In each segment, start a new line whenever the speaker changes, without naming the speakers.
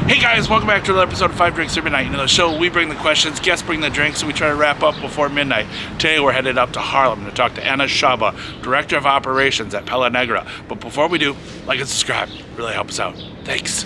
Hey guys, welcome back to another episode of 5 Drinks at Midnight. In the show, we bring the questions, guests bring the drinks, and we try to wrap up before midnight. Today, we're headed up to Harlem to talk to Anna Saba, Director of Operations at Perla Negra. But before we do, like and subscribe. Really help us out. Thanks.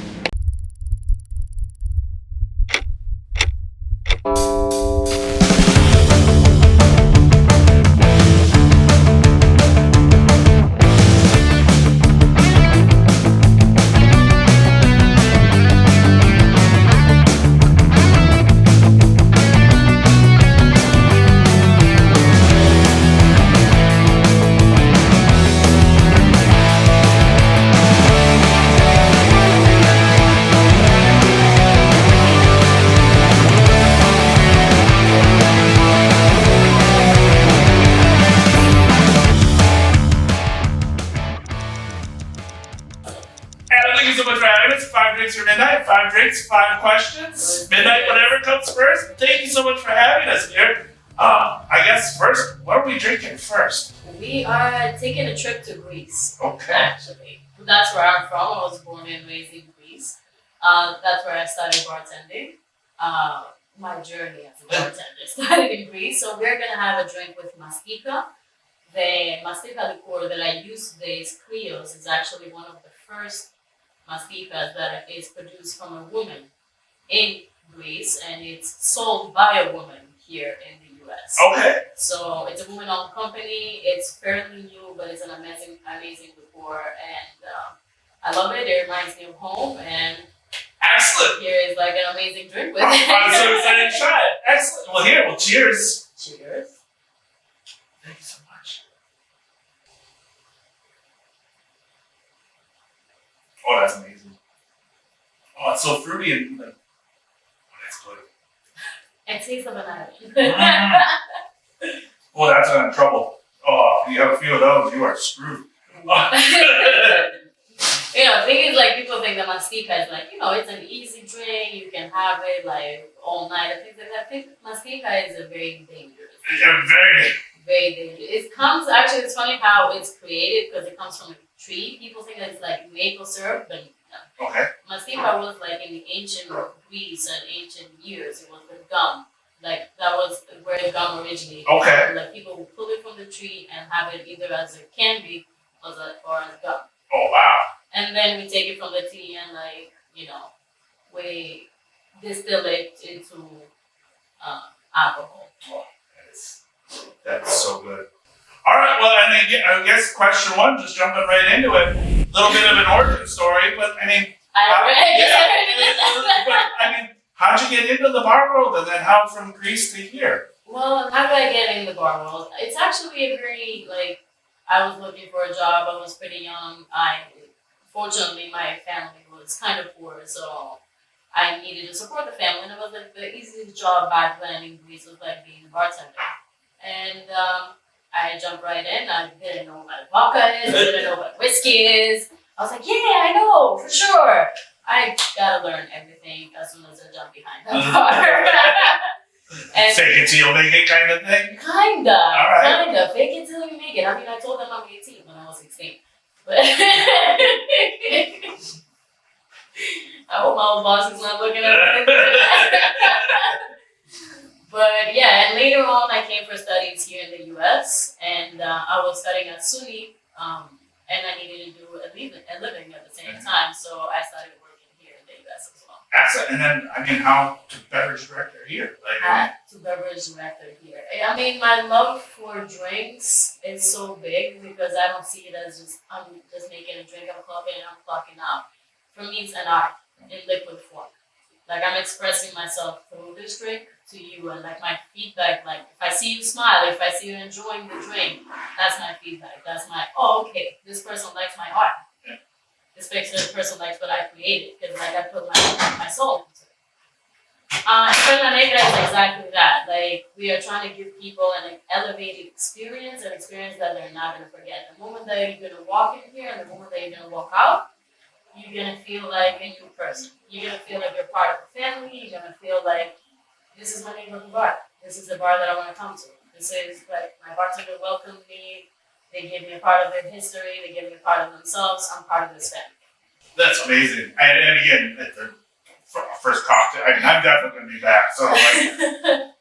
Thank you so much for having us. 5 drinks for midnight, 5 drinks, 5 questions. Midnight, whatever comes first. Thank you so much for having us here. I guess first, what are we drinking first?
We are taking a trip to Greece.
Okay.
Actually, that's where I'm from. I was born and raised in Greece. That's where I started bartending. My journey as a bartender started in Greece. So we're gonna have a drink with Mastiha. The Mastiha liqueur that I use today is Kleos. It's actually one of the first Mastihas that is produced from a woman in Greece, and it's sold by a woman here in the US.
Okay.
So it's a woman-owned company. It's fairly new, but it's an amazing liqueur, and I love it. It reminds me of home, and
Excellent.
here is like an amazing drink with
I'm
it.
so excited to try it. Excellent. Well, cheers.
Cheers.
Thank you so much. Oh, that's amazing. Oh, it's so fruity and like, oh, that's good.
It tastes of an island.
Well, that's in trouble. Oh, you have a few of those, you are screwed.
The thing is, like, people think that Mastiha is like, it's an easy drink. You can have it like all night. I think Mastiha is a very dangerous.
Yeah, very.
Very dangerous. It comes, actually, it's funny how it's created because it comes from a tree. People think that it's like maple syrup, but no.
Okay.
Mastiha was like in the ancient Greece and ancient years. It was the gum. Like, that was where the gum originated.
Okay.
Like, people would pull it from the tree and have it either as a candy or as gum.
Oh, wow.
And then we take it from the tea and, like, we distill it into alcohol.
Oh, that's so good. All right, well, I guess question one, just jumping right into it, a little bit of an origin story, but how'd you get into the bar world, and then how from Greece to here?
Well, how did I get in the bar world? It's actually a very, I was looking for a job. I was pretty young. Fortunately, my family was kind of poor, so I needed to support the family, and it was like the easiest job back then in Greece was like being a bartender. And I jumped right in. I didn't know what vodka is. I didn't know what whiskey is. I was like, yeah, I know, for sure. I gotta learn everything as soon as I jump behind the bar. And
fake it till you make it kind of thing?
Kinda.
All right.
Kinda. Fake it till you make it. I mean, I told them I'm 18 when I was 16. But I hope my old boss is not looking at me. But yeah, and later on I came for studies here in the US, and I was studying at SUNY, and I needed to do a living at the same time, so I started working here in the US as well.
Excellent. And then, how to beverage director here?
To beverage director here. I mean, my love for drinks is so big because I don't see it as I'm just making a drink, I'm clocking in, I'm clocking out. For me, it's an art in liquid form. Like, I'm expressing myself through this drink to you, and like my feedback, like if I see you smile, if I see you enjoying the drink, that's my feedback. That's my, okay, this person likes my art. This person likes what I created because like I put my soul into it. Perla Negra is exactly that. Like, we are trying to give people an elevated experience, an experience that they're not going to forget. The moment that you're going to walk in here and the moment that you're going to walk out, you're going to feel like a new person. You're going to feel like you're part of the family. You're going to feel like this is my neighborhood bar. This is the bar that I want to come to. This is like my bartender welcomed me. They give me a part of their history. They give me a part of themselves. I'm part of this family.
That's amazing. And again, first cocktail. I mean, I'm definitely going to be back. So, like,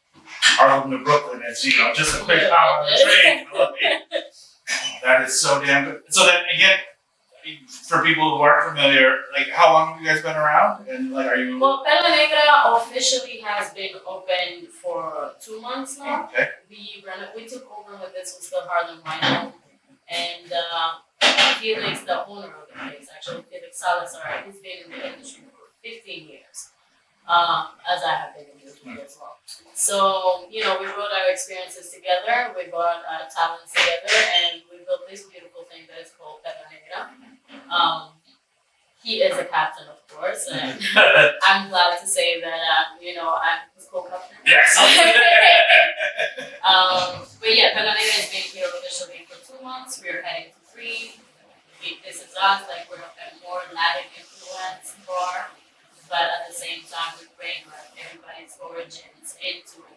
Harlem to Brooklyn, it's, just a quick hop on the train. That is so damn good. So then, again, for people who aren't familiar, like, how long have you guys been around? And, like, are you...
Well, Perla Negra officially has been open for 2 months now.
Okay.
We took over when this was the Harlem Wine, and Felix, the owner of the place, actually, Felix Salazar, he's been in the industry for 15 years, as I have been in the industry as well. So, we brought our experiences together, we brought our talents together, and we built this beautiful thing that is called Perla Negra. He is a captain, of course, and I'm glad to say that, I'm his co-captain.
Yes.
But yeah, Perla Negra has been here officially for 2 months. We're heading to 3. This is us, like we're a more Latin influence bar, but at the same time we bring everybody's origins into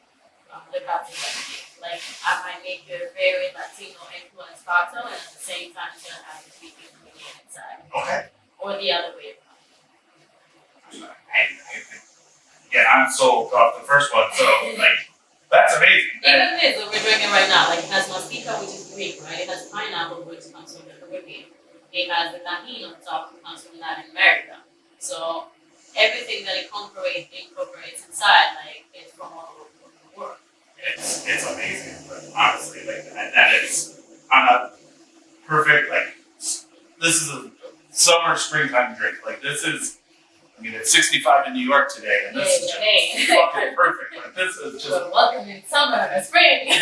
the cocktail that we make. Like I might make a very Latino influence cocktail, and at the same time it's gonna have the Filipino ingredient inside.
Okay.
Or the other way around.
Yeah, I'm sold off the first one, so like that's amazing.
Even this that we're drinking right now, like it has Mastiha, which is Greek, right? It has pineapple, which comes from the Caribbean. It has the tahini on top, which comes from Latin America. So everything that it incorporates inside, like it's from all over the world.
It's amazing, but honestly, like that is on a perfect, like, this is a summer springtime drink. Like this is, I mean, it's 65 in New York today, and this is just fucking perfect. Like this is just.
We're welcoming summer, spring.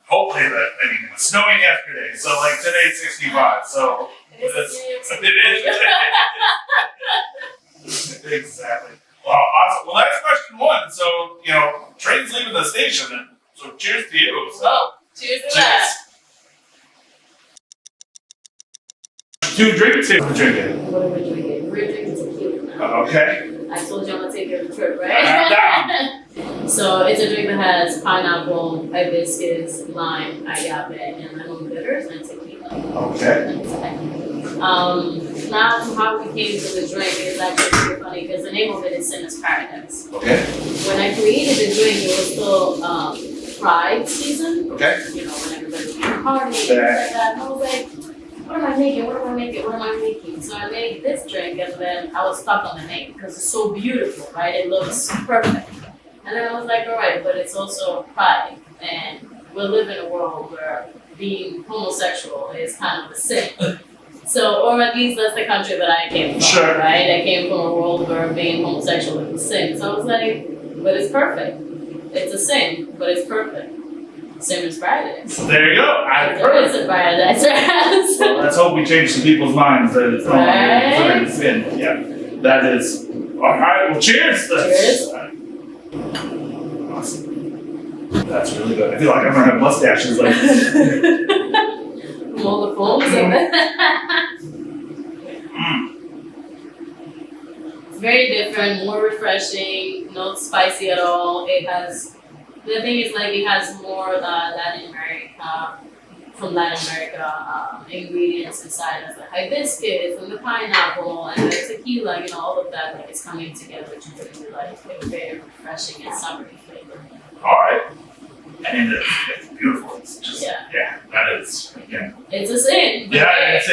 Hopefully it was snowing yesterday, so like today's 65. So
it is.
Exactly. Well, awesome. Well, that's question 1. So train's leaving the station, and so cheers to you. So.
Oh, cheers to that.
2 drinks here. What are we drinking?
What are we drinking? We're drinking tequila now.
Okay.
I told you I'm gonna take you on a trip, right? So it's a drink that has pineapple, hibiscus, lime, agave, and lemon bitters and tequila.
Okay.
Now to how we came to the drink is actually pretty funny because the name of it is Sinner's Paradise.
Okay.
When I created the drink, it was still Pride season.
Okay.
When everybody was at a party and things like that. And I was like, what am I making? So I made this drink, and then I was stuck on the name because it's so beautiful, right? It looks perfect. And then I was like, all right, but it's also pride, and we live in a world where being homosexual is kind of a sin. So, or at least that's the country that I came from,
sure.
Right? I came from a world where being homosexual is a sin. So I was like, but it's perfect. It's a sin, but it's perfect. Sinner's Paradise.
There you go.
It's a paradise, right?
Well, let's hope we change some people's minds that it's no longer considered a sin. Yeah, that is. All right. Well, cheers.
Cheers.
Awesome. That's really good. I feel like I'm gonna have mustaches like.
From all the foams of it. It's very different, more refreshing, not spicy at all. It has. The thing is, like, it has more Latin America, ingredients inside, as the hibiscus and the pineapple and the tequila, all of that, like, it's coming together to really, like, a very refreshing and summery flavor.
All right. And it's beautiful. It's just, yeah, that is, again.
It's a sin.
Yeah, it's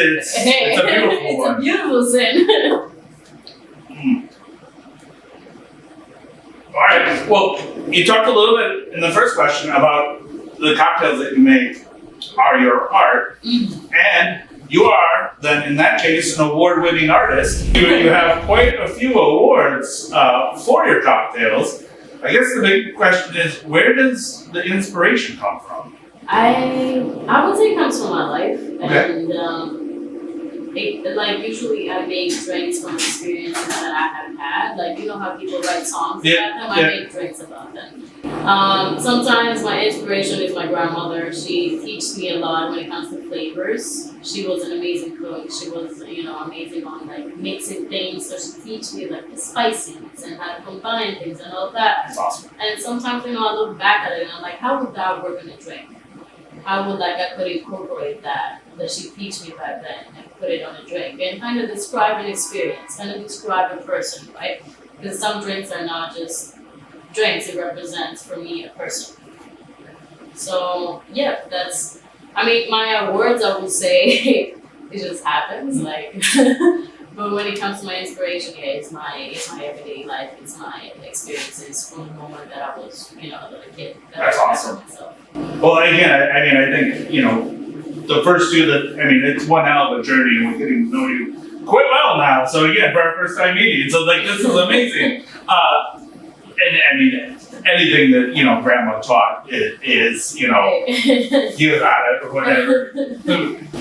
a beautiful one.
It's a beautiful sin.
All right. Well, you talked a little bit in the first question about the cocktails that you make are your art, and you are then, in that case, an award-winning artist. You have quite a few awards for your cocktails. I guess the big question is, where does the inspiration come from?
I would say it comes from my life,
Okay.
and usually I make drinks from experiences that I have had. Like, how people write songs about them, I make drinks about them. Sometimes my inspiration is my grandmother. She teaches me a lot when it comes to flavors. She was an amazing cook. She was, amazing on like mixing things. So she teaches me like the spiciness and how to combine things and all that.
That's awesome.
And sometimes, I look back at it and I'm like, how would that work in a drink? I could incorporate that she teach me back then and put it on a drink and kind of describe an experience, kind of describe a person, right? Because some drinks are not just drinks, it represents for me a person. So yeah, my awards I would say it just happens, like but when it comes to my inspiration, yeah, it's my everyday life, it's my experiences from the moment that I was, a little kid.
That's awesome. Well, again, I think, the first two it's one hell of a journey, and we're getting to know you quite well now. So again, for our first time meeting, so this is amazing. And anything that, Grandma taught is, you got it or whatever.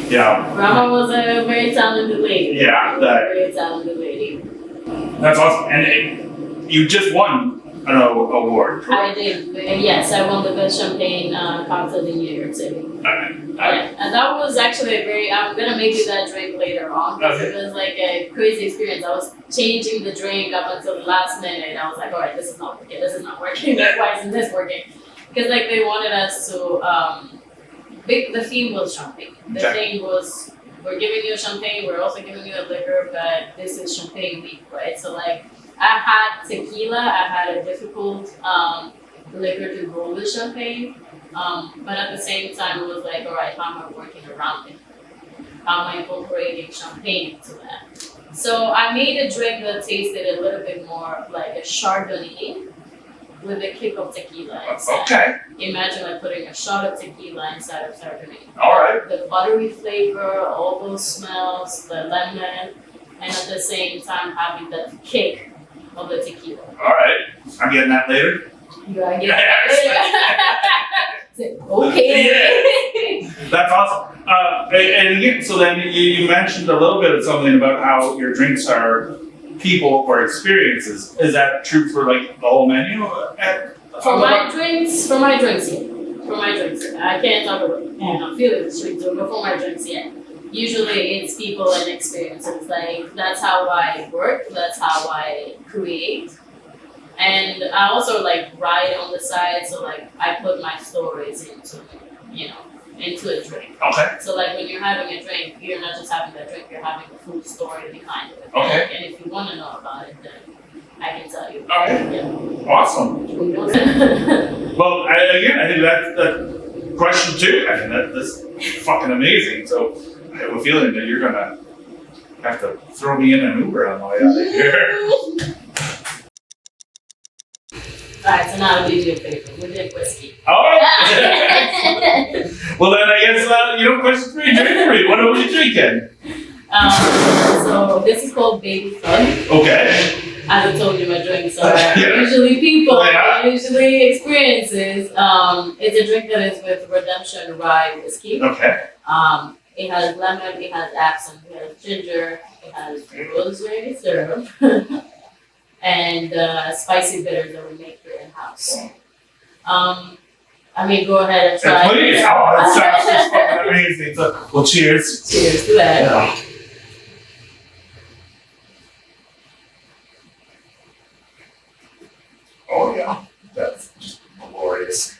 Yeah.
Grandma was a very talented lady.
Yeah.
Very talented lady.
That's awesome. And you just won an award.
I did. Yes, I won the best champagne cocktail in New York City. And that was actually I'm gonna make you that drink later on because it was like a crazy experience. I was changing the drink up until the last minute. I was like, all right, this is not working. Why isn't this working? Because they wanted us to. The theme was champagne. The thing was, we're giving you champagne. We're also giving you a liquor, but this is champagne week, right? So I had tequila. I had a difficult liquor to go with champagne. But at the same time, it was like, all right, how am I working around it? How am I incorporating champagne into that? So I made a drink that tasted a little bit more like a Chardonnay with a kick of tequila inside.
Okay.
Imagine putting a shot of tequila inside of Chardonnay.
All right.
The buttery flavor, all those smells, the lemon, and at the same time having that kick of the tequila.
All right. I'm getting that later.
You gotta get that later. Okay.
Yeah. That's awesome. And again, so then you mentioned a little bit of something about how your drinks are people or experiences. Is that true for the whole menu?
For my drinks, I can't talk about feelings drinks, but for my drinks, yeah. Usually it's people and experiences. That's how I work. That's how I create. And I also write on the side, so I put my stories into a drink.
Okay.
So when you're having a drink, you're not just having that drink, you're having the full story behind it.
Okay.
And if you want to know about it, then I can tell you.
Okay.
Yeah.
Awesome. Well, I think that's question two. That's fucking amazing. So I have a feeling that you're gonna have to throw me in an Uber on the way out of here.
Alright, so now we do a favor. We did whiskey.
Alright. Well then I guess question three, drink three. What are we drinking?
So this is called Baby Fun.
Okay.
As I told you, my drinks are usually people, usually experiences. It's a drink that is with Redemption Rye whiskey.
Okay.
It has lemon, it has absinthe, it has ginger, it has rosemary syrup. And spicy bitters that we make here in house. Go ahead and try.
Please, that sounds just fucking amazing. So, well, cheers.
Cheers to that.
Yeah. Oh yeah, that's just glorious.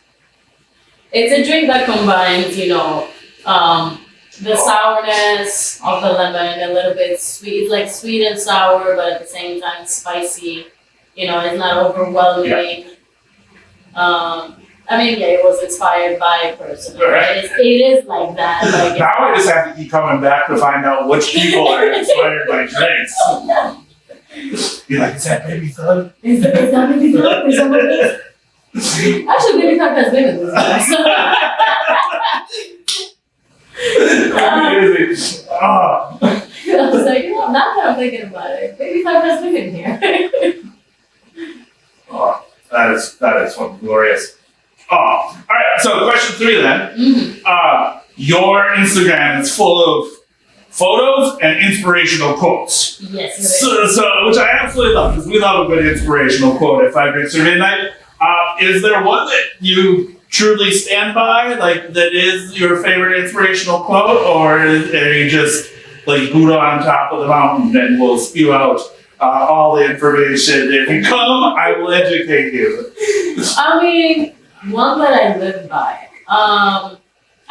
It's a drink that combines, the sourness of the lemon, a little bit sweet. It's sweet and sour, but at the same time spicy. It's not overwhelming. Yeah. It was inspired by a person. Right? It is like that.
Now I just have to keep coming back to find out which people are inspired by drinks. You're like, is that Baby Thug?
Is that Baby Thug? Is that what it is? Actually, Baby Thug has been in this
Amazing. Oh.
I was like, now that I'm thinking about it, Baby Thug has been in here.
Oh, that is fucking glorious. Oh, all right. So question three then.
Mm-hmm.
Your Instagram is full of photos and inspirational quotes.
Yes.
So which I absolutely love because we love a good inspirational quote at 5 Drinks or Midnight. Is there one that you truly stand by, that is your favorite inspirational quote, or are you just Buddha on top of the mountain and will spew out all the information? If you come, I will educate you.
One that I live by.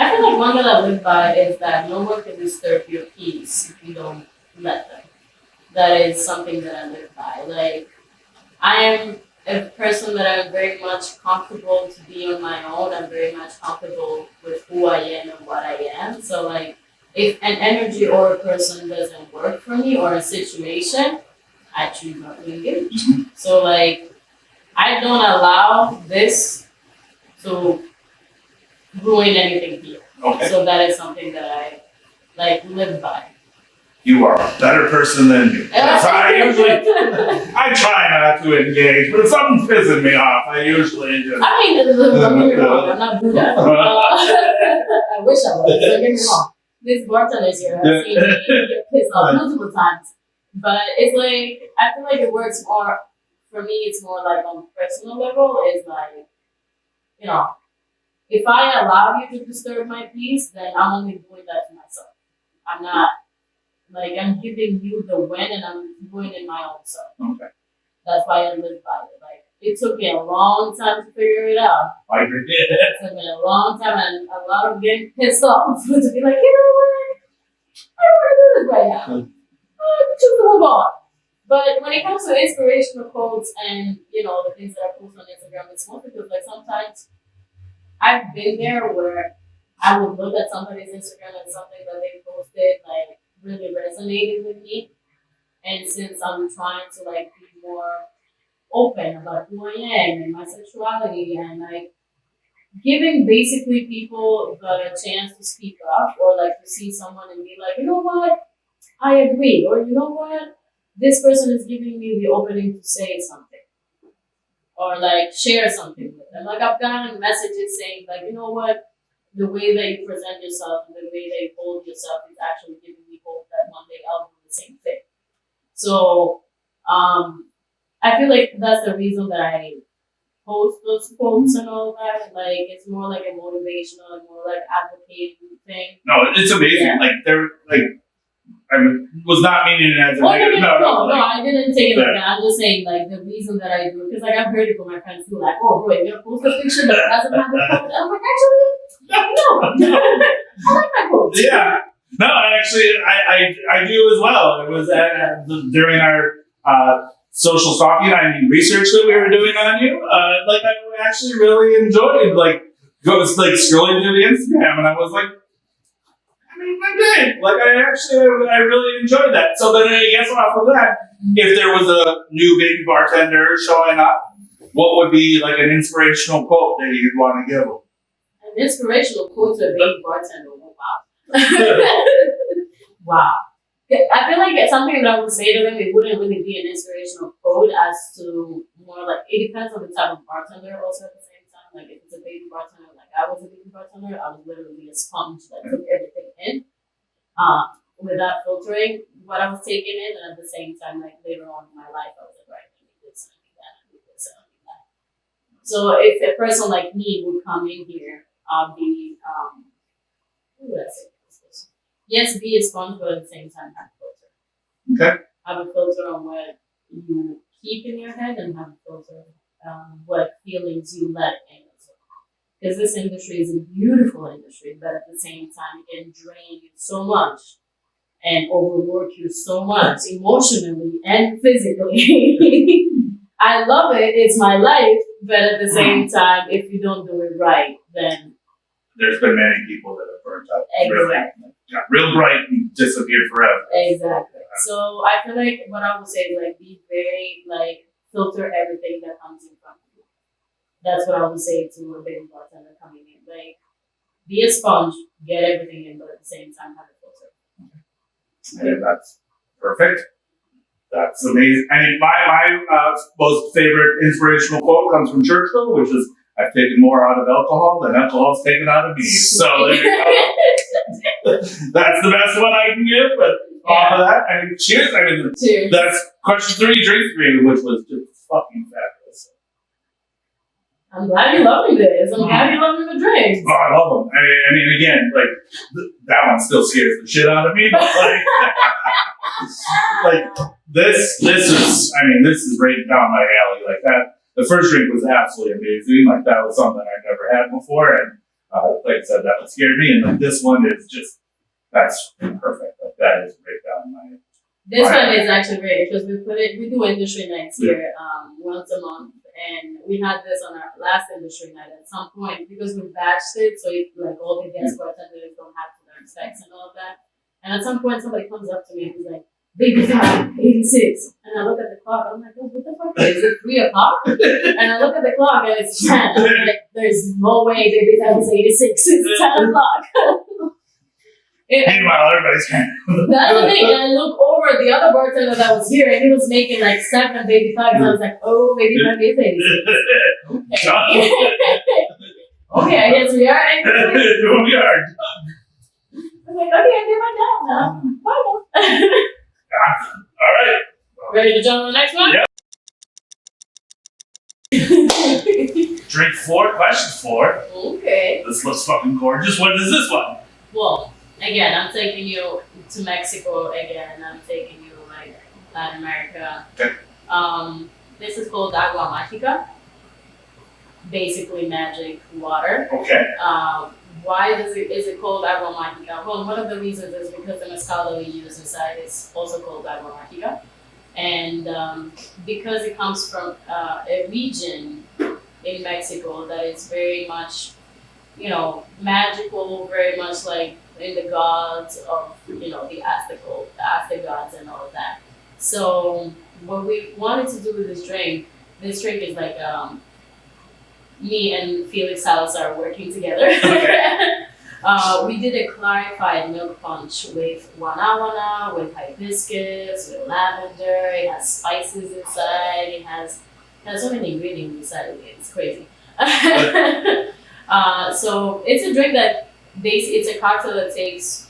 I feel like one that I live by is that no one can disturb your peace if you don't let them. That is something that I live by. Like, I am a person that I'm very much comfortable to be on my own. I'm very much comfortable with who I am and what I am. So, like, if an energy or a person doesn't work for me or a situation, I choose not to engage. So, like, I don't allow this to ruin anything here.
Okay.
So that is something that I like live by.
You are a better person than me. That's how I usually, I try not to engage, but if something's pissing me off, I usually just.
I mean, don't get me wrong, I'm not Buddha. I wish I was. Don't get me wrong. This bartenders here have seen me get pissed off multiple times. But it's like, I feel like it works more, for me, it's more like on a personal level, is like, you know, if I allow you to disturb my peace, then I'm only doing that to myself. I'm not, like, I'm giving you the win and I'm doing it my own self.
Okay.
That's why I live by it. Like, it took me a long time to figure it out.
I agree.
It took me a long time and a lot of getting pissed off to be like, you know what? I don't want to do this right now. I choose to move on. But when it comes to inspirational quotes and, you know, the things that I post on Instagram, it's mostly because, like, sometimes I've been there where I would look at somebody's Instagram and something that they posted, like, really resonated with me. And since I'm trying to, like, be more open about who I am and my sexuality and, like, giving basically people the chance to speak up or, like, to see someone and be like, you know what, I agree, or you know what, this person is giving me the opening to say something or, like, share something with them. Like, I've gotten messages saying, like, you know what, the way that you present yourself and the way that you hold yourself is actually giving me hope that one day I'll do the same thing. So, I feel like that's the reason that I post those quotes and all that. Like, it's more like a motivational and more like advocating thing.
No, it's amazing.
Yeah.
Like, they're, like, I was not meaning it as a negative.
No, I didn't take it like that. I'm just saying, like, the reason that I do it, because, like, I've heard it from my friends who are like, oh, bro, you're gonna post a picture that doesn't have the quote. I'm like, actually, no. I like my quotes.
Yeah. No, actually, I do as well. It was during our social stalking, research that we were doing on you. Like, I actually really enjoyed, like, scrolling through the Instagram, and I was like, I did. Like, I really enjoyed that. So then I guess off of that, if there was a new baby bartender showing up, what would be, like, an inspirational quote that you'd want to give them?
An inspirational quote to a baby bartender. Wow. Wow. I feel like it's something that I would say to them, it wouldn't really be an inspirational quote as to more like, it depends on the type of bartender also at the same time. Like, if it's a baby bartender, like I was a baby bartender, I was literally a sponge that took everything in without filtering what I was taking in. And at the same time, like later on in my life, I was like, right, I need this, I need that, I need this, I need that. So if a person like me would come in here, I'll be, what would I say? Yes, be a sponge, but at the same time have a filter.
Okay.
Have a filter on what you keep in your head and have a filter what feelings you let in. Because this industry is a beautiful industry, but at the same time it can drain you so much and overwork you so much emotionally and physically. I love it, it's my life, but at the same time, if you don't do it right, then
there's been many people that have burnt out.
Exactly.
Really, got real bright and disappeared forever.
Exactly. So I feel like what I would say is like be very like filter everything that comes in front of you. That's what I would say to a baby bartender coming in. Like be a sponge, get everything in, but at the same time have a filter.
Okay. And that's perfect. That's amazing. I mean, my most favorite inspirational quote comes from Churchill, which is, I've taken more out of alcohol than alcohol's taken out of me. So there you go. That's the best one I can give, but off of that, I mean, cheers. I mean,
cheers.
That's question 3, drink 3, which was just fucking fabulous.
I'm glad you're loving this. I'm glad you're loving the drinks.
Oh, I love them. I mean, again, like, that one still scares the shit out of me, but like, like, this is right down my alley. Like that, the first drink was absolutely amazing. Like that was something I'd never had before. And like I said, that would scare me, and like this one is just that's perfect. Like that is right down my.
This one is actually great because we do industry nights here once a month, and we had this on our last industry night at some point because we batched it, so like all the guest bartenders don't have to learn specs and all of that. And at some point, somebody comes up to me and he's like, "Baby 86," and I look at the clock. I'm like, "Oh, what the fuck? Is it 3:00?" And I look at the clock and it's 10. I'm like, "There's no way Baby 5 is 86. It's 10 o'clock."
Meanwhile, everybody's kind of.
That's the thing. And I look over at the other bartender that was here, and he was making like 7 Baby 5s. And I was like, "Oh, Baby 5 is 86." Okay. Okay, I guess we are.
We are.
I'm like, okay, I did my job now. Bye.
All right.
Ready to jump on the next one?
Yep. Drink 4, question 4.
Okay.
This looks fucking gorgeous. What is this one?
Well, again, I'm taking you to Mexico again. I'm taking you like Latin America.
Okay.
This is called agua mágica. Basically magic water.
Okay.
Why is it called agua mágica? Well, one of the reasons is because the mezcal that we use inside is also called agua mágica. And because it comes from a region in Mexico that is very much, magical, very much like in the gods of, the Aztec gods and all of that. So what we wanted to do with this drink is like me and Felix Salazar working together.
Okay.
We did a clarified milk punch with guanábana, with hibiscus, with lavender. It has spices inside. It has so many ingredients inside of it. It's crazy. So it's a drink that it's a cocktail that takes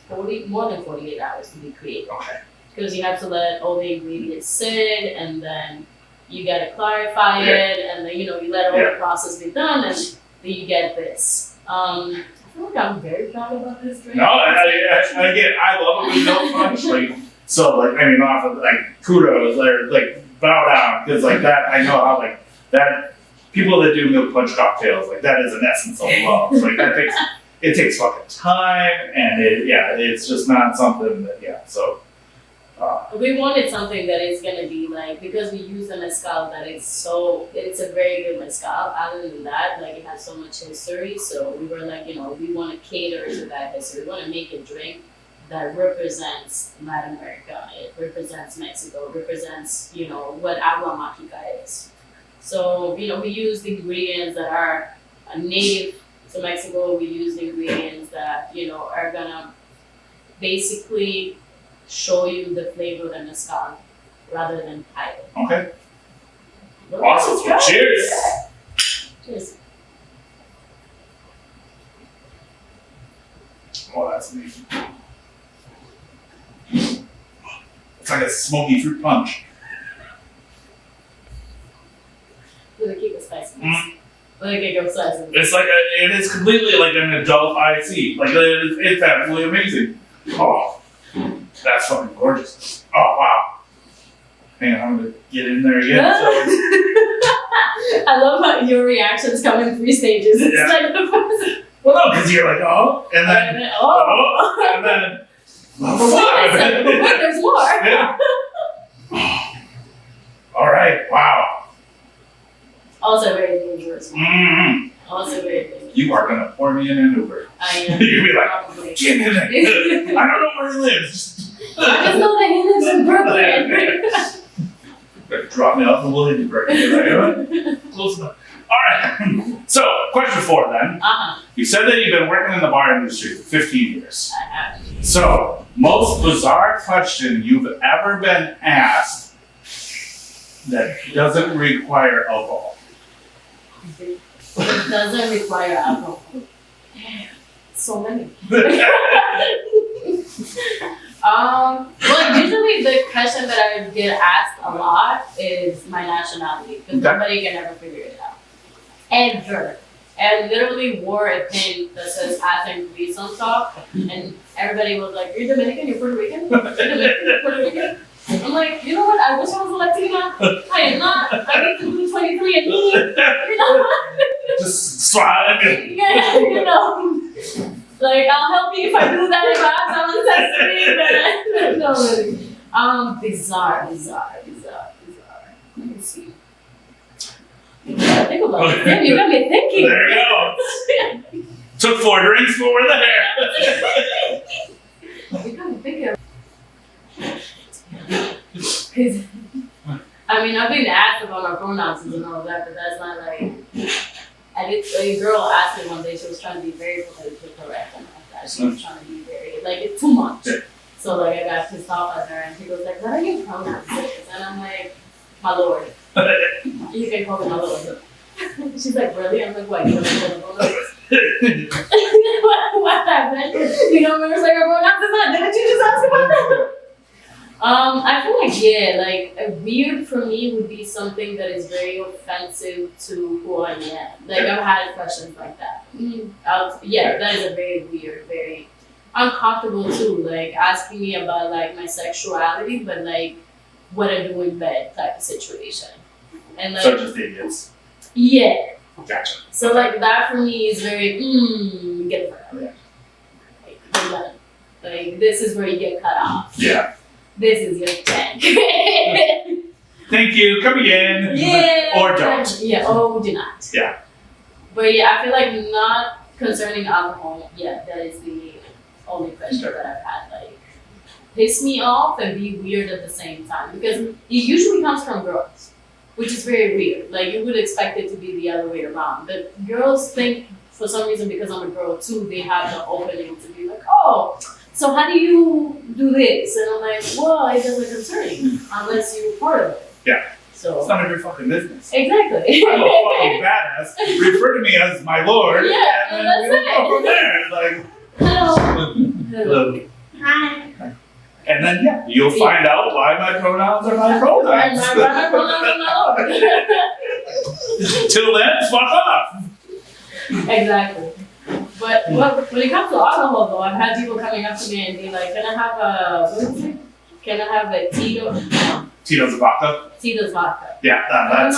more than 48 hours to be created.
Okay.
Because you have to let all the ingredients sit, and then you gotta clarify it, and then you let all the process be done, and then you get this. I feel like I'm very proud about this drink.
No, again, I love a good milk punch. Off of kudos, bow down, because that I know how that people that do milk punch cocktails, that is an essence of love. It takes fucking time, and it's just not something that so.
We wanted something that is gonna be because we use the mezcal that it's a very good mezcal. Other than that, it has so much history. So we were we want to cater to that history. We want to make a drink that represents Latin America. It represents Mexico. It represents what agua mágica is. So we use the ingredients that are native to Mexico. We use the ingredients that are gonna basically show you the flavor of the mezcal rather than hide it.
Okay. Awesome. Well, cheers.
Cheers.
Oh, that's amazing. It's like a smoky fruit punch.
With a kick of spiciness. With a kick of spiciness.
It's it is completely like an adult IC. It's absolutely amazing. Oh. That's fucking gorgeous. Oh, wow. Hang on, I'm going to get in there again.
I love how your reactions come in 3 stages. It's the first.
Well, no, because you're and then, and then,
but there's more.
Yeah. All right, wow.
Also very dangerous.
Mm-hmm.
Also very dangerous.
You are going to pour me in an Uber.
I am.
You'll be
probably.
Get in there. I don't know where he lives.
I just know that he lives in Brooklyn.
Drop me off the Williamsburg. Close enough. All right. So, question 4 then. You said that you've been working in the bar industry for 15 years.
I have.
So, most bizarre question you've ever been asked that doesn't require alcohol.
It doesn't require alcohol. So many. Well, usually the question that I get asked a lot is my nationality, because nobody can ever figure it out. Ever. I literally wore a pin that says Athens, Greece on top, and everybody was like, "You're Dominican? You're Puerto Rican? You're Dominican? You're Puerto Rican?" I'm like, you know what? I wish I was a Latina. I am not. I need to do 23 and me.
Just smile.
Yeah, you know. Like, I'll help you if I do that if I have someone text me, but no, really. Bizarre. Let me see. You gotta think about it. Damn, you got me thinking.
There you go. Took 4 drinks, but we're there.
You got me thinking. Because, I mean, I've been asked about my pronouns and all that, but that's not like. A girl asked me one day, she was trying to be very politically correct and like that. She was trying to be very, like, it's too much. Yeah. So, like, I got pissed off at her and she goes, like, what are your pronouns? And I'm like, my lord. You can call me my lord. She's like, really? I'm like, what? You don't know what happened? You don't remember saying your pronouns? Didn't you just ask about that? I feel like, yeah, like, a weird for me would be something that is very offensive to who I am. Like, I've had questions like that. Yeah, that is a very weird, very uncomfortable too. Like, asking me about, like, my sexuality, but, like, what I do in bed type of situation. And, like,
so just idiots.
Yeah.
Gotcha.
So, like, that for me is very, get the fuck out of there. Like, you're done. Like, this is where you get cut off.
Yeah.
This is your tank.
Thank you. Come again.
Yeah.
Or don't.
Yeah. Or do not.
Yeah.
But yeah, I feel like not concerning alcohol. Yeah, that is the only question that I've had. Like, piss me off and be weird at the same time because it usually comes from girls, which is very weird. Like, you would expect it to be the other way around, but girls think for some reason because I'm a girl too, they have the opening to be like, oh. So how do you do this? And I'm like, well, it doesn't concern you unless you're part of it.
Yeah.
So
it's none of your fucking business.
Exactly.
I'm a fucking badass. Refer to me as my lord.
Yeah,
and
that's
then
it.
go from there. Like,
hello.
hello.
Hi.
And then you'll find out why my pronouns are my pronouns.
My pronouns are my lord.
Till then, fuck off.
Exactly. But when it comes to alcohol, though, I've had people coming up to me and be like, "Can I have Can I have a Tito?"
Tito's vodka.
Tito's vodka.
Yeah, that's.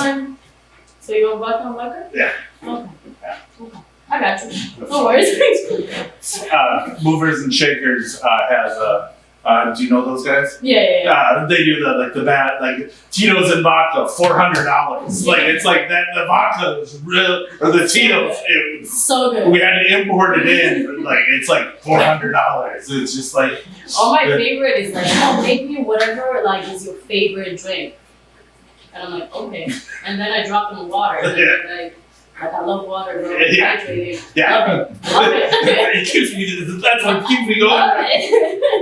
So you want vodka and vodka?
Yeah.
Okay. Yeah. Okay. I got you. No worries.
Movers and Shakers has a. Do you know those guys?
Yeah.
They do the bad Tito's and vodka, $400. Like it's like that the vodka is real or the Tito's.
So good.
We had to import it in. Like it's like $400. It's just like.
My favorite is like, oh, make me whatever like is your favorite drink, and I'm like, okay, and then I drop in the water. And like I love water, bro.
Yeah.
Hydrated.
Yeah.
Love it.
It keeps me. That's what keeps me going.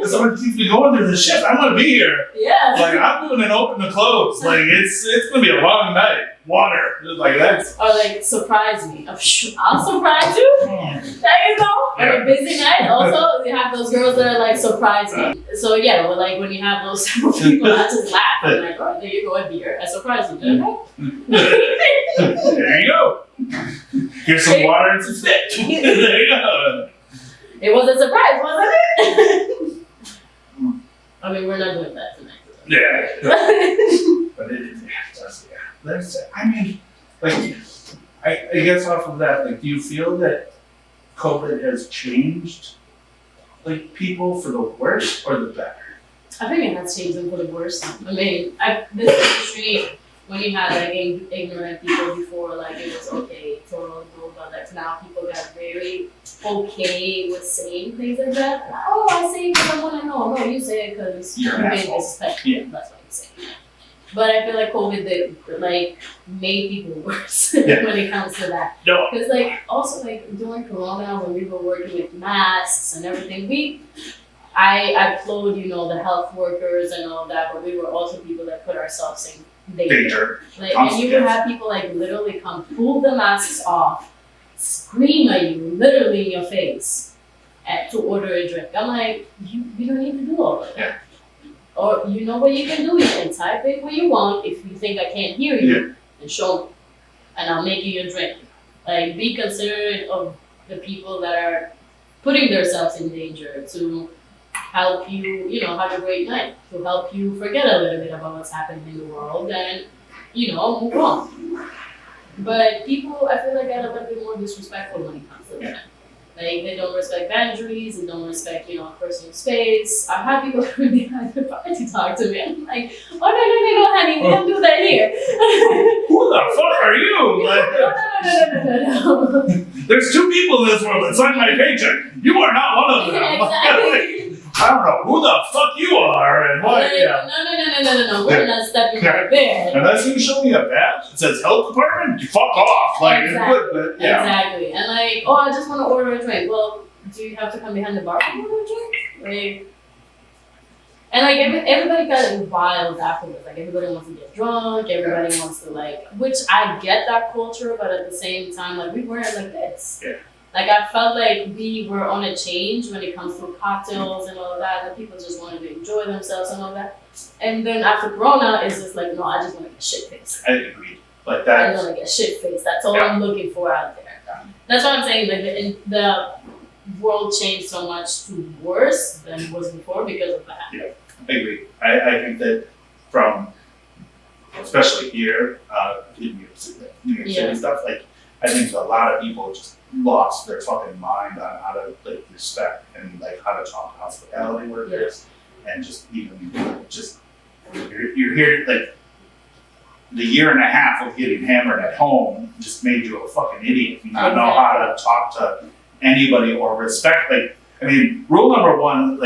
That's what keeps me going through the shit. I want to be here.
Yeah.
Like I'm doing an open to close. Like it's gonna be a long night. Water. Like that's.
Or like surprise me. I'll surprise you. There you go. On a busy night. Also, you have those girls that are like surprise me. So yeah, well, like when you have those type of people, I just laugh. I'm like, oh, there you go, a beer. I surprise you.
There you go. Here's some water and some spit. There you go.
It was a surprise, wasn't it? I mean, we're not doing that tonight.
Yeah. But I mean, like, I guess off of that, like, do you feel that COVID has changed, like, people for the worse or the better?
I think it has changed them for the worse. I mean, this industry, when you had like ignorant people before, like it was okay, total cool, but like now people got very okay with saying things like that. Oh, I say it because I want to know. No, you say it because you're being disrespectful. Yeah. That's what you say. But I feel like COVID like made people worse when it comes to that.
No.
Because like also like during Corona when we were working with masks and everything, I applaud, the health workers and all that, but we were also people that put ourselves in danger. Like, and you would have people like literally come pull the masks off, scream at you literally in your face to order a drink. I'm like, you don't need to do all of that.
Yeah.
Or you know what you can do? You can type it what you want if you think I can't hear you and show me. And I'll make you your drink. Like, be considerate of the people that are putting themselves in danger to help you, have a great night, to help you forget a little bit about what's happening in the world and, move on. But people, I feel like, are a little bit more disrespectful when it comes to that. Like, they don't respect boundaries, they don't respect, personal space. I've had people come behind the bar to talk to me. I'm like, oh, no, honey, we don't do that here.
Who the fuck are you?
No.
There's 2 people in this world that signed my paycheck. You are not one of them.
Exactly.
I don't know who the fuck you are and what.
No. We're not stepping right there.
Unless you show me a badge that says health department, you fuck off. Like,
exactly.
Yeah.
Exactly. And like, oh, I just want to order a drink. Well, do you have to come behind the bar to order a drink? Like, and like everybody got wild afterwards. Like, everybody wants to get drunk. Everybody wants to which I get that culture, but at the same time, like, we weren't like this.
Yeah.
Like, I felt like we were on a change when it comes to cocktails and all of that. And people just wanted to enjoy themselves and all that. And then after Corona, it's just like, no, I just want to get shit faced.
I agree. Like that.
I just want to get shit faced. That's all I'm looking for out there.
Yeah.
That's what I'm saying. Like, the world changed so much to worse than it was before because of that.
Yeah, I agree. I think that from, especially here in New York City stuff, like, I think a lot of people just lost their fucking mind on how to respect and how to talk to hospitality workers, and just even you're here the year and a half of getting hammered at home just made you a fucking idiot. You not know how to talk to anybody or respect. Rule number 1,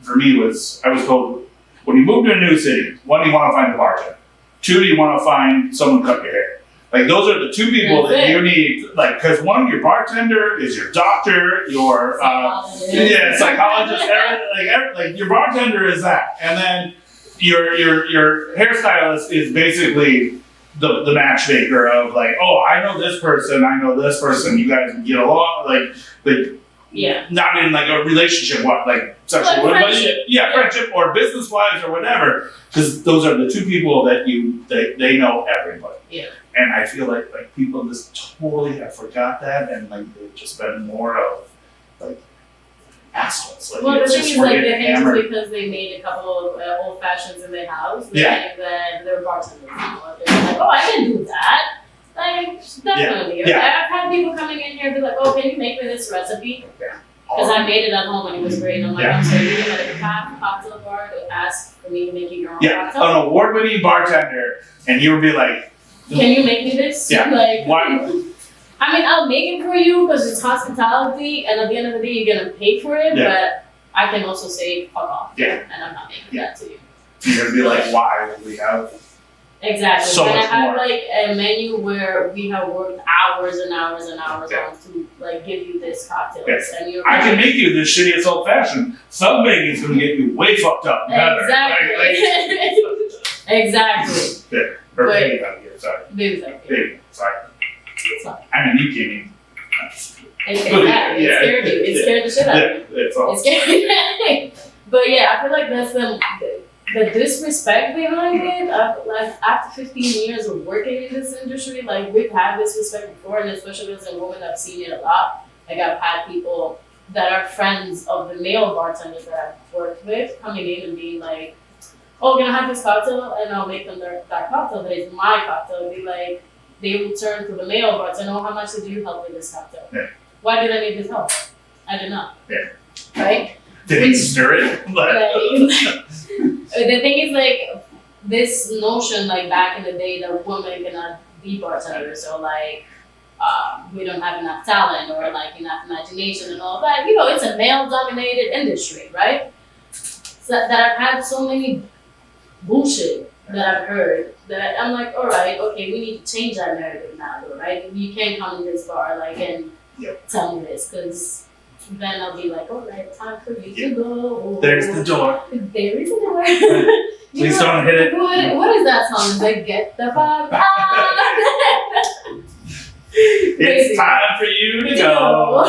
for me was, I was told, when you move to a new city, 1, you want to find a bartender. 2, you want to find someone to cut your hair. Those are the 2 people that you need, because 1, your bartender is your doctor, your psychologist, your bartender is that, and then your hairstylist is basically the matchmaker of oh, I know this person, you guys can get along, not in a relationship, sexual,
friendship.
Friendship or business wise or whatever, because those are the 2 people that they know everybody.
Yeah.
And I feel like people just totally have forgot that, and they've just been more of assholes.
Well, the thing is, they think it's because they made a couple of old fashions in their house. They think that they're bartenders. They're like, oh, I can do that. Definitely. I've had people coming in here and be like, oh, can you make me this recipe? Because I made it at home and it was great. And I'm like, I'm sorry, you had a cocktail bar to ask for me to make you your own cocktail?
An award-winning bartender, and you would be like,
can you make me this?
Why?
I'll make it for you because it's hospitality, and at the end of the day, you're gonna pay for it. But I can also say fuck off. And I'm not making that to you.
You're gonna be like, why would we have?
Exactly.
So
when I
much
have
more.
a menu where we have worked hours and hours and hours on to give you this cocktail, and you're
I can make you this shittiest old fashioned. Some making's gonna get you way fucked up.
Exactly. Exactly.
Yeah. Or baby out here, sorry.
Baby.
Sorry.
Sorry.
You can't even.
Exactly. It scared me. It scared the shit out of me. It scared me. But I feel like that's the disrespect behind it. After 15 years of working in this industry, we've had disrespect before, and especially as a woman, I've seen it a lot. I've had people that are friends of the male bartenders that I've worked with coming in and being like, oh, can I have this cocktail? And I'll make them that cocktail, but it's my cocktail. It'd be like, they will turn to the male bartender, oh, how much did you help with this cocktail? Why did I need this help? I did not. Right?
Did he stir it?
The thing is, this notion, back in the day, that women cannot be bartenders, or we don't have enough talent, or enough imagination and all that. It's a male-dominated industry, right? So that I've had so many bullshit that I've heard that I'm like, all right, okay, we need to change that narrative now, though, right? You can't come in this bar and tell me this, because then I'll be like, all right, time for you to go.
There's the door.
There is a door.
Please don't hit it.
What is that song? It's like, get the fuck out.
It's time for you to go.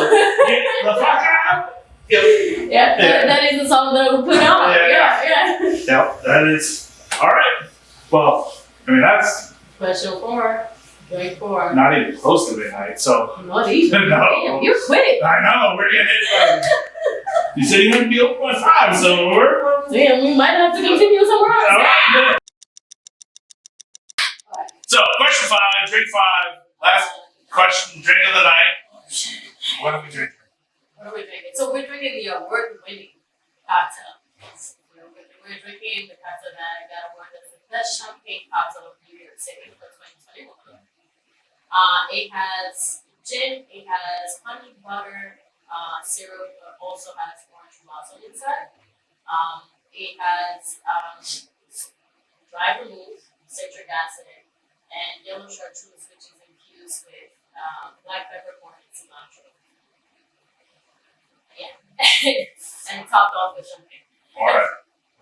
Get the fuck out.
That is the song that I would put on.
Yep, that is. All right. Well, that's.
Question 4. Drink 4.
Not even close to midnight, so.
Not even.
No.
Damn, you're quick.
I know, we're getting it. You said you're going to be open by 5, so we're.
Damn, we might have to continue somewhere else.
All right. So, question 5, drink 5. Last question, drink of the night. What are we drinking?
What are we drinking? So we're drinking the award-winning cocktail. We're drinking the cocktail that I got awarded as the best champagne cocktail of New York City for 2021. It has gin, it has honey butter syrup, but also has orange blossom inside. It has dry vermouth, citric acid, and yellow chartreuse, which is infused with black peppercorn and cilantro. Yeah. And topped off with champagne.
Alright.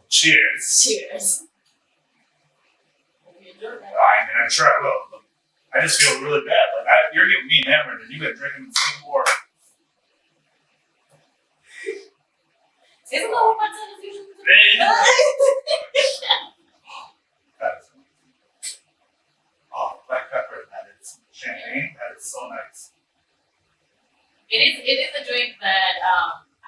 Cheers.
Cheers. Hope you enjoyed that.
I'm sure I will. I just feel really bad. Like you're getting me hammered and you been drinking the same water.
Isn't that what my son is usually doing?
That is amazing. Oh, black pepper, that is champagne. That is so nice.
It is a drink that,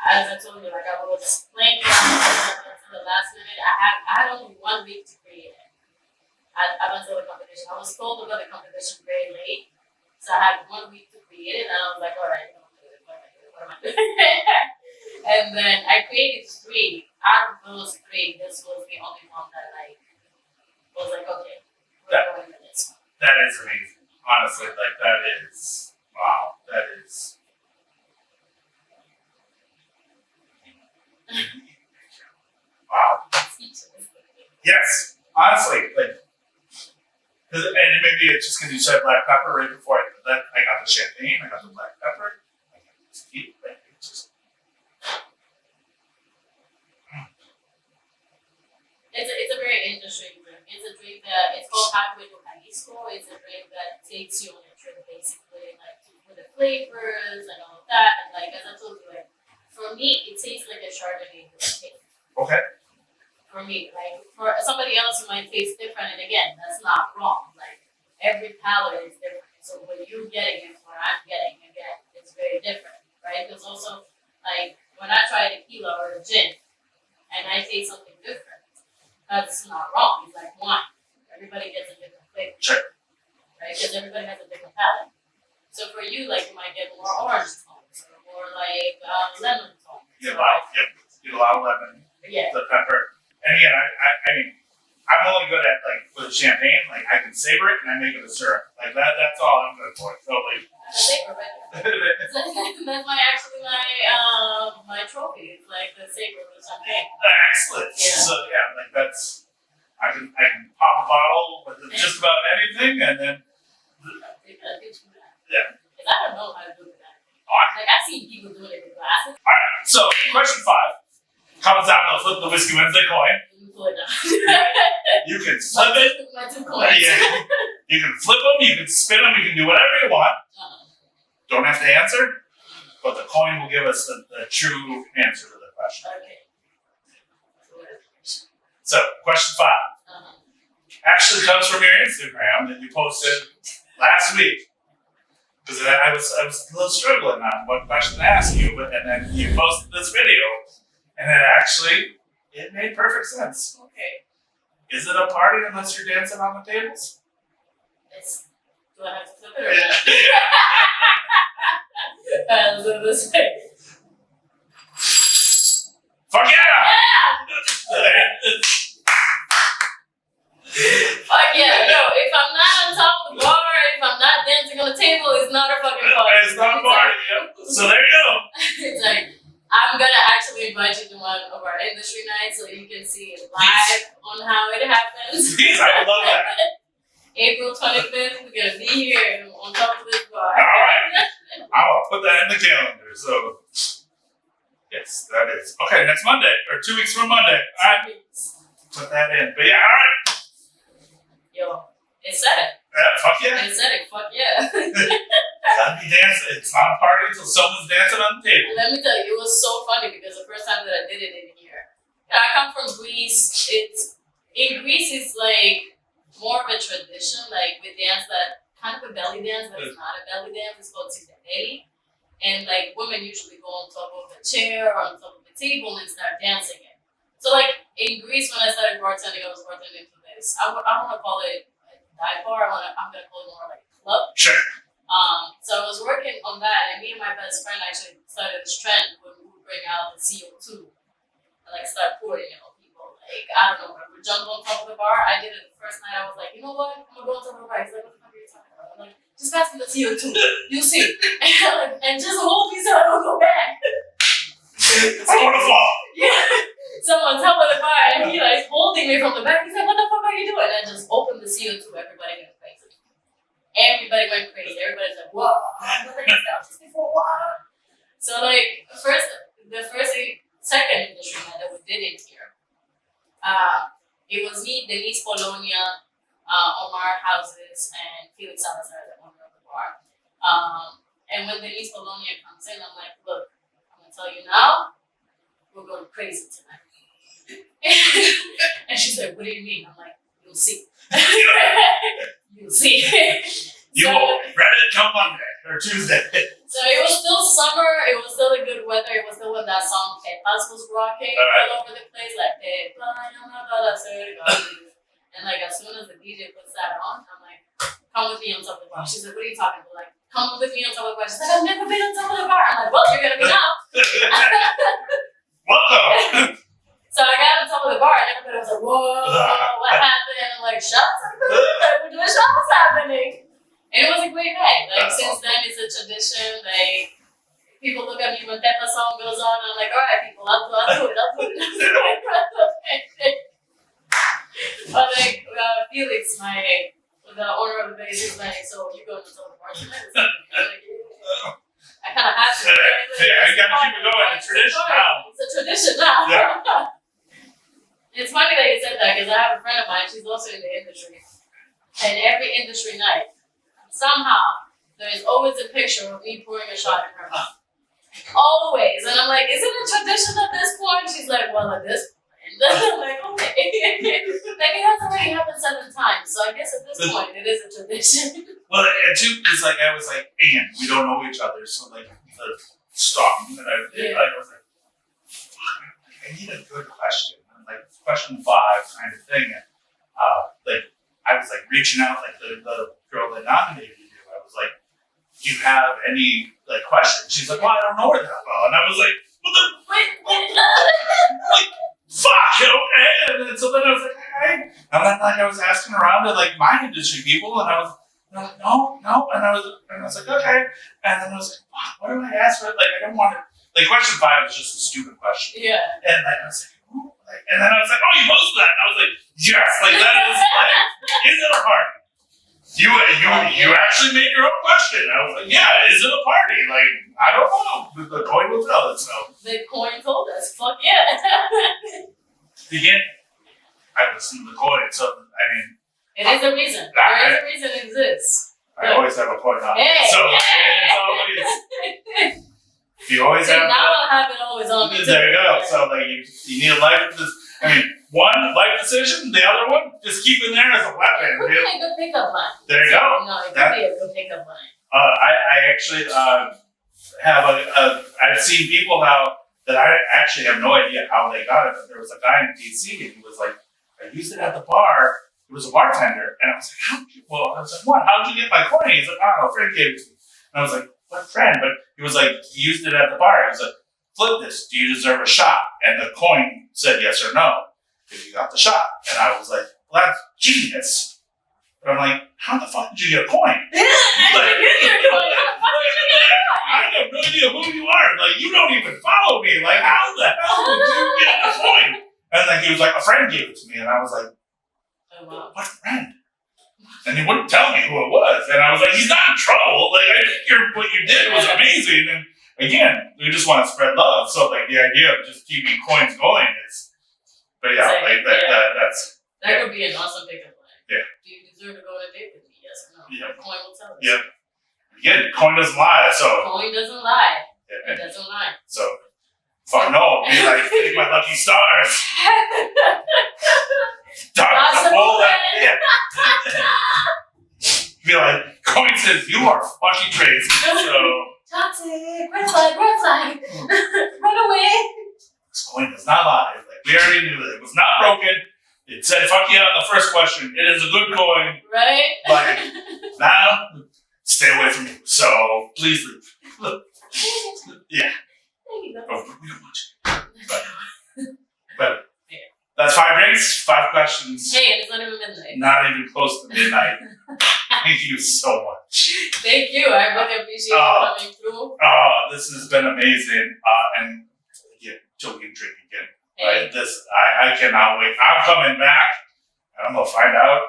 as I told you, like I was playing around until the last minute. I had only 1 week to create it. Up until the competition. I was told about the competition very late. So I had 1 week to create it, and I was like, all right, what am I doing? And then I created 3. Out of those 3, this was the only one that was like, okay, we're going with this one.
That is amazing. Honestly, like that is wow. That is. Wow. Yes. Honestly, like, and maybe it's just because you said black pepper right before I got the champagne, I got the black pepper, I got the tequila, like it's just.
It's a very interesting drink. It's a drink that it's called Hakuito Jalisco. It's a drink that takes you on a trip basically, like with the flavors and all of that. And like as I told you, like for me, it tastes like a Chardonnay with a cake.
Okay.
For me, like for somebody else, it might taste different. And again, that's not wrong. Like every palate is different. So what you're getting and what I'm getting again, it's very different, right? Because also, like when I try tequila or a gin, and I taste something different. That's not wrong. It's like wine. Everybody gets a different flavor.
Sure.
Right? Because everybody has a different palate. So for you, like you might get more orange tones or more like lemon tones.
You allow lemon.
Yeah.
The pepper. And again, I mean, I'm only good at like with champagne. Like I can savor it and I make it a syrup. Like that's all I'm good for. So like.
Savor, right? That's my trophy. It's like the savor of champagne.
Excellent.
Yeah.
So yeah, like that's I can pop a bottle with just about anything and then yeah.
Because I don't know how to do it. Like I've seen people do it with glasses.
Alright, so question 5 comes down to flip the Whiskey Wednesday coin.
You pull it down.
You can flip it.
My 2 coins.
Yeah. You can flip them, you can spin them, you can do whatever you want. Don't have to answer, but the coin will give us the true answer to the question.
Okay.
So, question 5 actually comes from your Instagram that you posted last week. Because I was a little struggling on what question to ask you, and then you posted this video, and it made perfect sense.
Okay.
Is it a party unless you're dancing on the tables?
Do I have to flip it or not? Let's say.
Fuck yeah!
Fuck yeah. No, if I'm not on top of the bar, if I'm not dancing on the table, it's not a fucking party.
It's not a party, yep. So there you go.
It's like, I'm gonna actually invite you to one of our industry nights so you can see it live on how it happens.
Please, I would love that.
April 25th, we're gonna be here on top of this bar.
Alright. I'm gonna put that in the calendar, so. Yes, that is. Okay, next Monday, or 2 weeks from Monday. Alright. Put that in. But yeah, alright.
Yo, it said it.
Fuck yeah.
It said it, fuck yeah.
Gotta be dancing. It's not a party until someone's dancing on the table.
Let me tell you, it was so funny because the first time that I did it in here, I come from Greece. In Greece, it's like more of a tradition, like with dance that kind of a belly dance, but it's not a belly dance. It's called Cocteleria. And like women usually go on top of a chair or on top of a table and start dancing it. So like in Greece, when I started bartending, I was bartending for this. I want to call it a dive bar. I'm gonna call it more like a club.
Sure.
So I was working on that, and me and my best friend actually started this trend when we would bring out the CO2 and like start pouring it on people. Like, I don't know, we would jump on top of the bar. I did it the first night. I was like, you know what? I'm gonna go on top of the bar. He's like, what the fuck are you talking about? I'm like, just pass me the CO2. You'll see. And just hold me so I don't go back.
It's going to fall.
Yeah. So on top of the bar, and he like holding me from the back. He's like, what the fuck are you doing? And I just opened the CO2. Everybody went crazy. Everybody went crazy. Everybody's like, whoa, I've never felt this before. Wow. So like second industry night that we did it here, it was me, Denise Polonia, Omar Houses, and Felix Salazar, the owner of the bar. And when Denise Polonia comes in, I'm like, look, I'm gonna tell you now, we're going crazy tonight. And she's like, what do you mean? I'm like, you'll see. You'll see.
You will regret it come Monday or Tuesday.
So it was still summer, it was still a good weather, it was still when that song Pepas was rocking all over the place, like and like as soon as the DJ puts that on, I'm like, come with me on top of the bar. She's like, what are you talking about? Like, come with me on top of the bar. She's like, I've never been on top of the bar. I'm like, well, you're gonna be now.
Welcome.
So I got on top of the bar and everybody was like, whoa, what happened? And I'm like, shots we're doing shots happening. And it was a great night. Like, since then, it's a tradition. Like, people look at me when Peppa song goes on, and I'm like, all right, people, I'll do it. But like, Felix, the owner of the base, is like, so you going to tell the bar tonight? I'm like, yeah. I kind of have to.
Yeah, I gotta keep it going. It's a tradition now.
It's a tradition now.
Yeah.
It's funny that you said that because I have a friend of mine. She's also in the industry, and every industry night, somehow there is always a picture of me pouring a shot in her mouth. Always, and I'm like, is it a tradition at this point? She's like, well, at this point. I'm like, okay. Like, it has already happened 7 times, so I guess at this point it is a tradition.
Well, and too, because like I was like, and we don't know each other, so like the stalking that I did, I was like, fuck, I need a good question. And like question 5 kind of thing. And like I was like reaching out, like the girl that nominated you, I was like, do you have any like questions? She's like, well, I don't know her that well. And I was like, well, then, like, fuck, okay. And then, so then I was like, hey. And then like I was asking around to like my industry people, and I was like, no. And I was like, okay. And then I was like, fuck, what do I ask for? Like, I don't want to. Like, question 5 was just a stupid question.
Yeah.
And like I was like, oh. And then I was like, oh, you posted that. And I was like, yes. Like, that is like, is it a party? You actually made your own question. I was like, yeah, is it a party? Like, I don't know. The coin will tell us. So.
The coin told us. Fuck yeah.
Again, I listened to the coin. So, I mean.
It is a reason. There is a reason it exists.
I always have a coin on.
Hey,
so,
hey.
it's always. You always have.
Now I have it always on me.
There you go. So, like, you need a life. One life decision, the other one, just keep in there as a weapon.
It could be a good pickup line.
There you go.
No, it could be a good pickup line.
I actually have I've seen people now that I actually have no idea how they got it, but there was a guy in DC and he was like, I used it at the bar. He was a bartender. And I was like, I was like, what? How'd you get my coin? He's like, I don't know, a friend gave it to me. And I was like, what friend? But he was like, he used it at the bar. He was like, flip this. Do you deserve a shot? And the coin said yes or no. If you got the shot. And I was like, well, that's genius. But I'm like, how the fuck did you get a coin? I have no idea who you are. Like, you don't even follow me. Like, how the hell did you get the coin? And then he was like, a friend gave it to me. And I was like,
oh, wow.
What friend? And he wouldn't tell me who it was. And I was like, he's not in trouble. Like, I think what you did was amazing. And again, we just want to spread love. So, like, the idea of just keeping coins going is. But yeah, that's.
That could be an awesome pickup line.
Yeah.
Do you deserve to go on a date with me? Yes or no?
Yeah.
The coin will tell us.
Yeah. Again, coin doesn't lie, so.
Coin doesn't lie.
Yeah.
It doesn't lie.
So, fuck no. Be like, take my lucky stars. Toss the ball that. Yeah. Be like, coin says you are fucking crazy. So.
Toxic. Red flag. Run away.
This coin does not lie. Like, we already knew that it was not broken. It said fuck yeah on the first question. It is a good coin.
Right?
Like, now, stay away from you. So please leave. Yeah. Oh, we don't want you. But that's 5 drinks, 5 questions.
Hey, it's not even midnight.
Not even close to midnight. Thank you so much.
Thank you. I really appreciate you coming through.
Oh, this has been amazing. And yeah, till we drink again.
Hey.
Right? I cannot wait. I'm coming back. And I'm gonna find out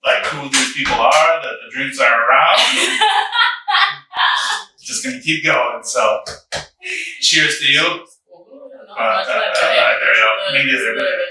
like who these people are, that the drinks are around. Just gonna keep going. So cheers to you.
Ooh, no, much love.
There you go. Me neither.